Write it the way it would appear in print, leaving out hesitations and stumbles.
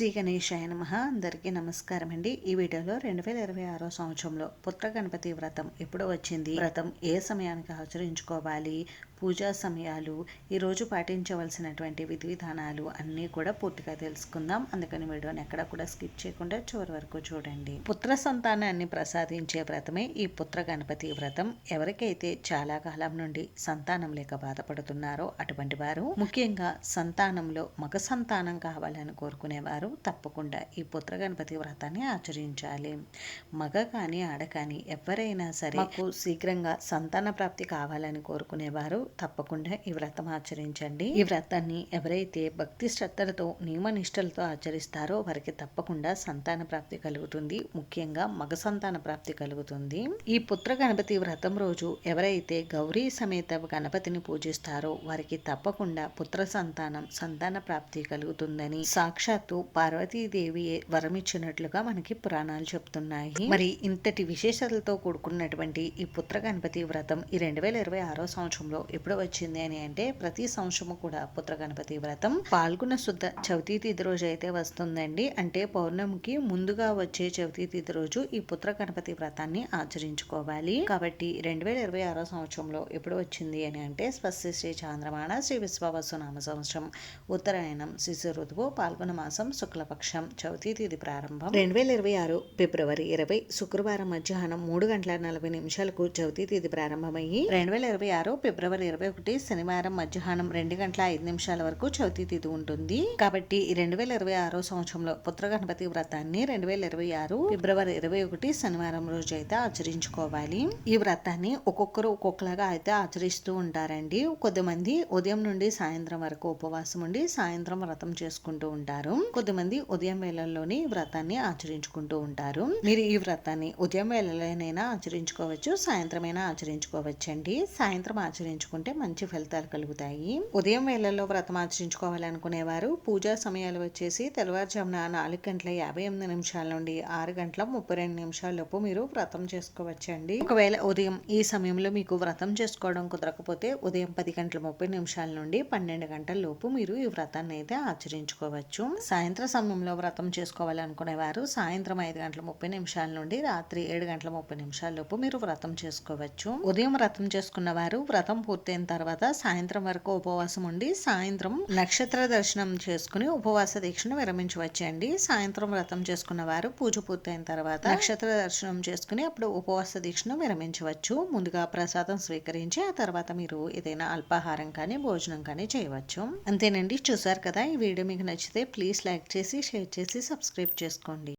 శ్రీ గణేశాయ నమః. అందరికీ నమస్కారం అండి. ఈ వీడియోలో 2026 సంవత్సరంలో పుత్ర గణపతి వ్రతం ఎప్పుడు వచ్చింది, వ్రతం ఏ సమయానికి ఆచరించుకోవాలి, పూజా సమయాలు, ఈరోజు పాటించవలసినటువంటి విధి విధానాలు అన్నీ కూడా పూర్తిగా తెలుసుకుందాం. అందుకని వీడియోని ఎక్కడ కూడా స్కిప్ చేయకుండా చివరి వరకు చూడండి. పుత్ర సంతానాన్ని ప్రసాదించే వ్రతమే ఈ పుత్ర గణపతి వ్రతం. ఎవరికైతే చాలా కాలం నుండి సంతానం లేక బాధపడుతున్నారో అటువంటి వారు, ముఖ్యంగా సంతానంలో మగ సంతానం కావాలని కోరుకునేవారు తప్పకుండా ఈ పుత్ర గణపతి వ్రతాన్ని ఆచరించాలి. మగ కానీ ఆడ కానీ ఎవరైనా సరే మాకు శీఘ్రంగా సంతాన ప్రాప్తి కావాలని కోరుకునేవారు తప్పకుండా ఈ వ్రతం ఆచరించండి. ఈ వ్రతాన్ని ఎవరైతే భక్తి శ్రద్ధలతో నియమ నిష్టలతో ఆచరిస్తారో వారికి తప్పకుండా సంతాన ప్రాప్తి కలుగుతుంది. ముఖ్యంగా మగ సంతాన ప్రాప్తి కలుగుతుంది. ఈ పుత్ర గణపతి వ్రతం రోజు ఎవరైతే గౌరీ సమేత గణపతిని పూజిస్తారో వారికి తప్పకుండా పుత్ర సంతాన ప్రాప్తి కలుగుతుందని సాక్షాత్తు పార్వతీదేవి వరమిచ్చినట్లుగా మనకి పురాణాలు చెప్తున్నాయి. మరి ఇంతటి విశేషాలతో కూడుకున్నటువంటి ఈ పుత్ర గణపతి వ్రతం ఈ 2026 సంవత్సరంలో ఎప్పుడు వచ్చింది అని అంటే, ప్రతి సంవత్సరము కూడా పుత్ర గణపతి వ్రతం పాల్గొన శుద్ధ చవితి తిథి రోజు అయితే వస్తుందండి. అంటే పౌర్ణమికి ముందుగా వచ్చే చవితి తిథి రోజు ఈ పుత్ర గణపతి వ్రతాన్ని ఆచరించుకోవాలి. కాబట్టి 2026 సంవత్సరంలో ఎప్పుడు వచ్చింది అని అంటే, స్వస్తి శ్రీ చాంద్రమాన శ్రీ విశ్వవసు నామ సంవత్సరం ఉత్తరాయణం శిశు ఋతువు పాల్గొన మాసం శుక్లపక్షం చవితి తిథి ప్రారంభం. 2026 ఫిబ్రవరి 20 శుక్రవారం మధ్యాహ్నం 3:40 చవితి తిథి ప్రారంభమయ్యి 2026 ఫిబ్రవరి 21 శనివారం మధ్యాహ్నం 2:05 వరకు చవితి తిథి ఉంటుంది. కాబట్టి 2026 సంవత్సరంలో పుత్ర గణపతి వ్రతాన్ని 2026 ఫిబ్రవరి 21 శనివారం రోజు అయితే ఆచరించుకోవాలి. ఈ వ్రతాన్ని ఒక్కొక్కరు ఒక్కొక్కలాగా అయితే ఆచరిస్తూ ఉంటారండి. కొద్దిమంది ఉదయం నుండి సాయంత్రం వరకు ఉపవాసం ఉండి సాయంత్రం వ్రతం చేసుకుంటూ ఉంటారు. కొద్దిమంది ఉదయం వేళల్లోని వ్రతాన్ని ఆచరించుకుంటూ ఉంటారు. మీరు ఈ వ్రతాన్ని ఉదయం వేళలోనైనా ఆచరించుకోవచ్చు, సాయంత్రమైనా ఆచరించుకోవచ్చండి. సాయంత్రం ఆచరించుకుంటే మంచి ఫలితాలు కలుగుతాయి. ఉదయం వేళల్లో వ్రతం ఆచరించుకోవాలనుకునేవారు పూజా సమయాలు వచ్చేసి తెల్లవారుజామున 4:58 నుండి 6:32 లోపు మీరు వ్రతం చేసుకోవచ్చండి. ఒకవేళ ఉదయం ఈ సమయంలో మీకు వ్రతం చేసుకోవడం కుదరకపోతే ఉదయం 10:30 నుండి 12 లోపు మీరు ఈ వ్రతాన్ని అయితే ఆచరించుకోవచ్చు. సాయంత్ర సమయంలో వ్రతం చేసుకోవాలనుకునేవారు సాయంత్రం 5:30 నుండి రాత్రి 7:30 లోపు మీరు వ్రతం చేసుకోవచ్చు. ఉదయం వ్రతం చేసుకున్న వారు వ్రతం పూర్తయిన తర్వాత సాయంత్రం వరకు ఉపవాసం ఉండి సాయంత్రం నక్షత్ర దర్శనం చేసుకుని ఉపవాస దీక్షను విరమించవచ్చండి. సాయంత్రం వ్రతం చేసుకున్న వారు పూజ పూర్తయిన తర్వాత నక్షత్ర దర్శనం చేసుకుని అప్పుడు ఉపవాస దీక్షను విరమించవచ్చు. ముందుగా ప్రసాదం స్వీకరించి ఆ తర్వాత మీరు ఏదైనా అల్పాహారం కానీ భోజనం కానీ చేయవచ్చు. అంతేనండి. చూసారు కదా, ఈ వీడియో మీకు నచ్చితే ప్లీజ్ లైక్ చేసి షేర్ చేసి సబ్స్క్రైబ్ చేసుకోండి.